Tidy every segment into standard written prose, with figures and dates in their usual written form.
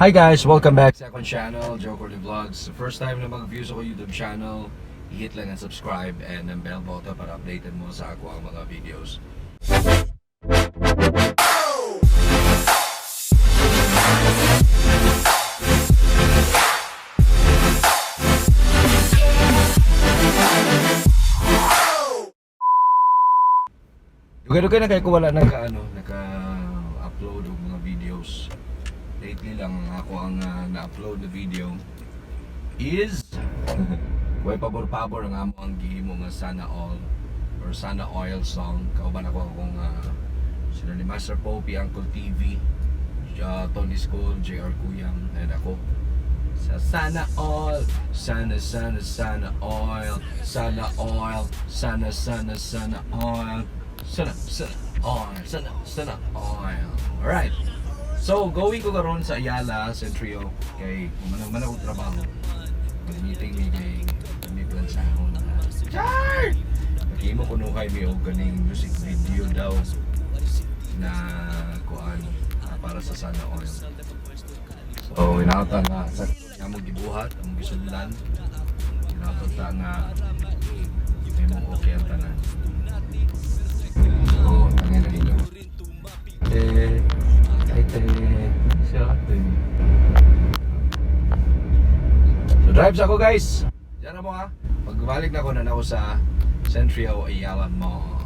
Hi guys, welcome back sa akong channel, Joe Cordy Vlogs. First time na mag-views ako YouTube channel, i-hit lang ang subscribe and ang bell button para updated mo sa ako ang mga videos. Dugay-dugay na kayo ko wala naka-upload og mga videos. Lately lang ako ang na-upload na video is way pabor-pabor ang amo ang gihimo nga Sana All or Sana Oil song. Kauban ako akong sila ni Master Poppy, Uncle TV, Tony School, JR Kuyang, and ako sa Sana All. Sana Oil, Sana Oil, Sana Oil, Sana Oil. Alright. So, going ko karon sa Ayala, Centrio, kay kumanang akong trabaho. Mag-meeting mi kay kami plansahon na Char! Nakimo ko nung kay mi og kaning music video daw na kuan para sa Sana Oil. So, inautan nga sa among gibuhat, among gisundan. Inautan ta nga may mong okay ang tanan. So, tangin na ninyo. So drives ako guys. Diyan na mo ha. Pagbalik na ako na sa Centrio Ayala Mall.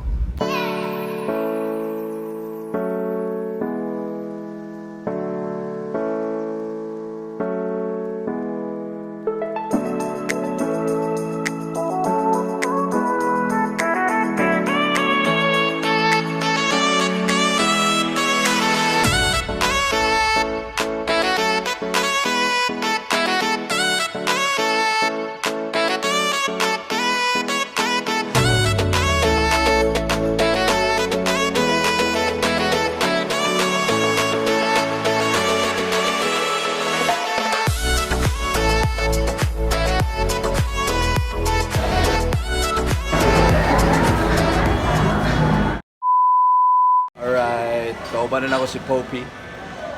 Kauban na ako si Poppy.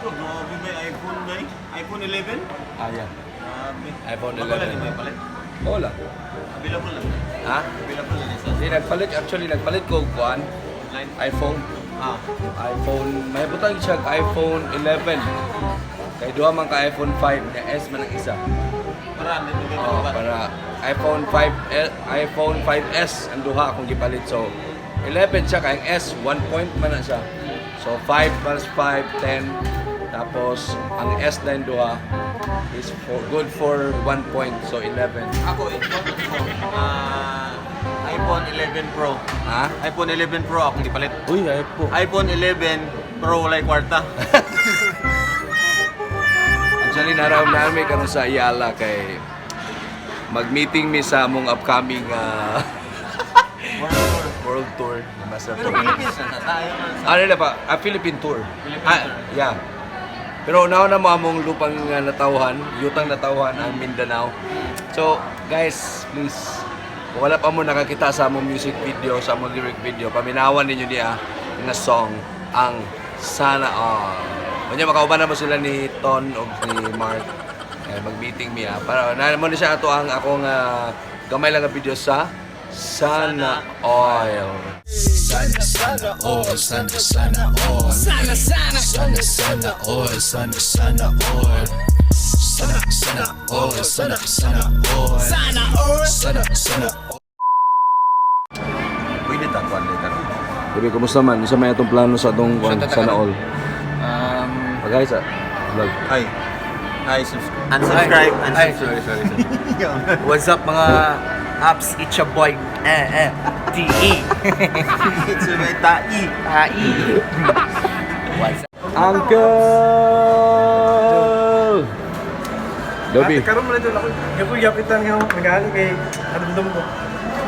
Grabe may iPhone na iPhone 11? Yeah. Grabe. iPhone Wala 11. may palit. Wala. Available lang. Ha? Available lang isa. Hindi, nagpalit ko kuan. Online. iPhone. iPhone. May butang siya iPhone 11. Kay duha man ka iPhone 5 na S man ang isa. Para dito Oh, para iPhone 5S ang duha akong gipalit. So 11 siya kay ang S 1 point man na siya. So 5 plus 5, 10. Tapos ang S na yung duha is good for 1 point. So 11. Ako iPhone 11 Pro. Ha? iPhone 11 Pro akong gipalit. Uy, iPhone. iPhone 11 Pro walay kwarta. Actually, naramdaman karon sa Ayala kay mag-meeting mi sa among upcoming world tour na Master Pero Poppy. Philippines na tayo man sa Ano na ba? Philippine tour. Philippine tour. Yeah. Pero una na mo among lupang natawhan, yutang natawhan ang Mindanao. So, guys, please, kung wala pa mo nakakita sa among music video, sa among lyric video, paminawan ninyo niya na song, ang Sana All. Kanya makauban na mo sila ni Ton o ni Mark. Mag-meeting mi para na mo na siya ato ang akong gamay lang nga video sa Sana Oil. Sana Oil, Sana Oil, Sana Oil, Sana Oil, Sana Oil, Sana Oil. Pwede ta kuan later. Sabi, kumusta man? Isa may atong plano sa atong Sana All. Pagay sa vlog. Hi. Unsubscribe. Sorry. What's up mga apps? It's your boy DE. It's my tai. What's up? Uncle! Dobby. Karon mo na dito ako. Yapo yapitan nga nagali kay adumdum ko.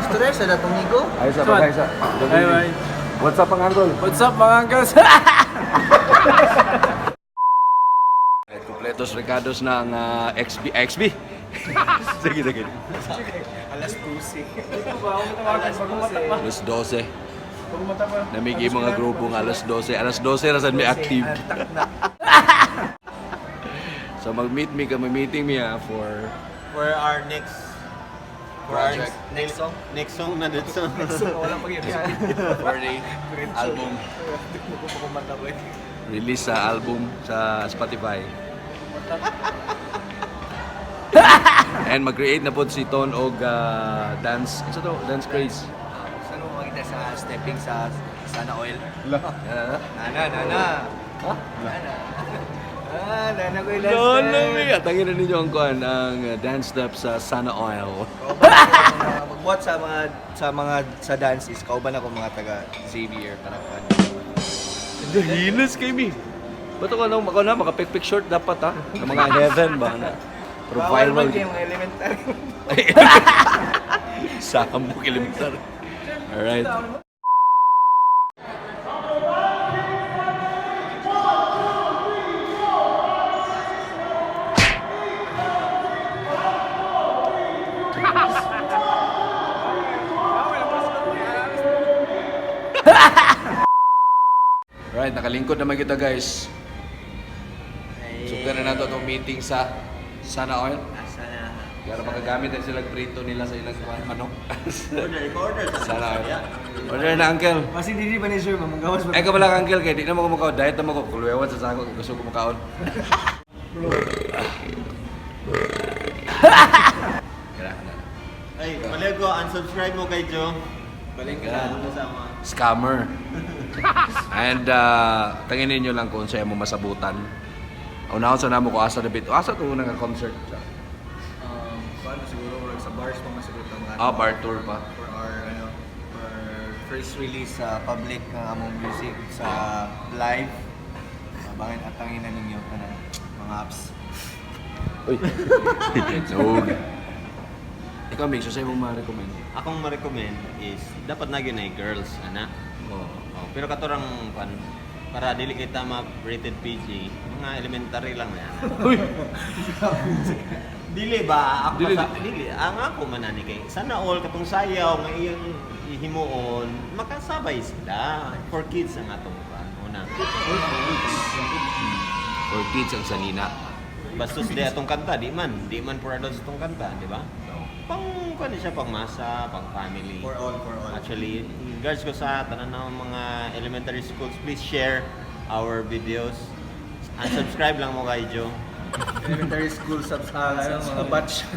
Gusto rin sa datong higo? Ayos sa pagay sa. Bye. What's up ang Uncle? What's up mga angkas? Kompletos recados ng XB. Sige. Alas 12. Alas 12. Namigi mga grupong alas 12. Alas 12 rasan may active. So mag-meeting me for For our next Project. Next song? Next song na dito. Wala pag yun. for the album. Release sa album sa Spotify. And mag-create na po si Ton og dance. Ano to? Dance craze. Saan mo makita sa stepping sa Sana Oil? Nana. Ha? Nana. Nana ko yung last time. Atangin na ninyo ang dance step sa Sana Oil. Mag-watch sa dance is kauban ako mga taga Xavier parang Hinas kay me. Ba't ako na makapik-pic short dapat ha? Ng mga heaven ba na? Pero viral. yung elementary. Sambo kilometer. Alright. Right, nakalingkod naman kita guys. Sugdan na nato itong meeting sa Sana Oil. Sana. Para makagamit na sila prito nila sa ilang ano. Order. Sana Oil. Order na uncle. Mas hindi ba ni sir, mamagawas ba? Ay ka pala uncle kay di na mo kumakaon. Diet na mo ko. Kulwewan sa sako. Gusto ko makaon. Ay, maligo, unsubscribe mo kay Joe. Balik ka na sama. Scammer. And tangin ninyo lang kung sa'yo mo masabutan. Unahon sa namo ko asa na bit. Asa to nga concert. Paano siguro sa bars pa masagot ang mga Bar tour pa. for first release sa public ng among music sa live. Bangin atangin na ninyo kanang mga apps. Uy. No. Ikaw, Mix, sa'yo mong ma-recommend. Akong ma-recommend is dapat na yun ay girls, ana. Oh, pero katurang para dili kita ma-rated PG, mga elementary lang yan. Uy! Dili ba? Ako Dili. dili. Ang ako manani kay sana all katong sayaw nga iyang ihimuon, makasabay sila. For kids ang atong una. For kids ang sanina. Bastos di atong kanta, di man for adults atong kanta, di ba? Pang kuan siya pang masa, pang family. For all. Actually, regards ko sa tanan ng mga elementary schools, please share our videos. Unsubscribe lang mo kay Joe. Elementary school mga batch.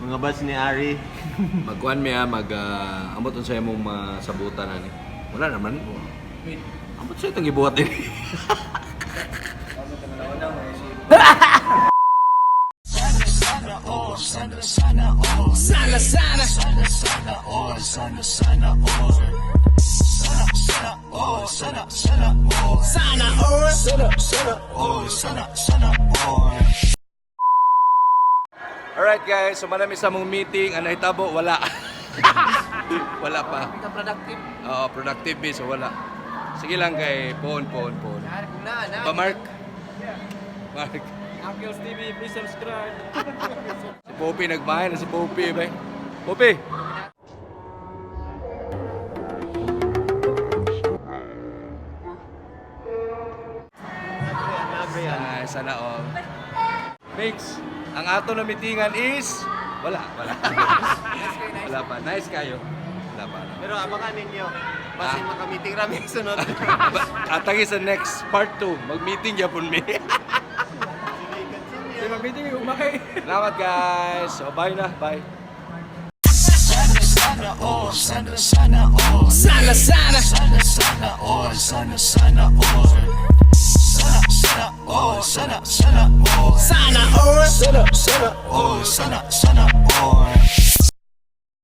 Mga batch ni Ari. Magkuhan mo amot ang sa'yo mong masabutan ani. Wala naman. Amot sa'yo itong ibuhat din. Alright guys, so marami sa mong meeting. Ano hitabo? Wala. Wala pa. Productive. Oo, productive so wala. Sige lang kay Pon. Pa Mark? Mark. Uncle's TV, please subscribe. Si Poppy, nagbahay na si Poppy, bay. Poppy! Ay, sana all. Mix, ang ato na meetingan is... Wala. Wala pa. Nice kayo. Wala pa. Pero abangan ninyo. Basta maka-meeting rami sunod. Atagi sa next part 2. Mag-meeting yapon mi. Di mag-meeting yung umakay. Salamat guys. So, bye na. Bye. Sana all.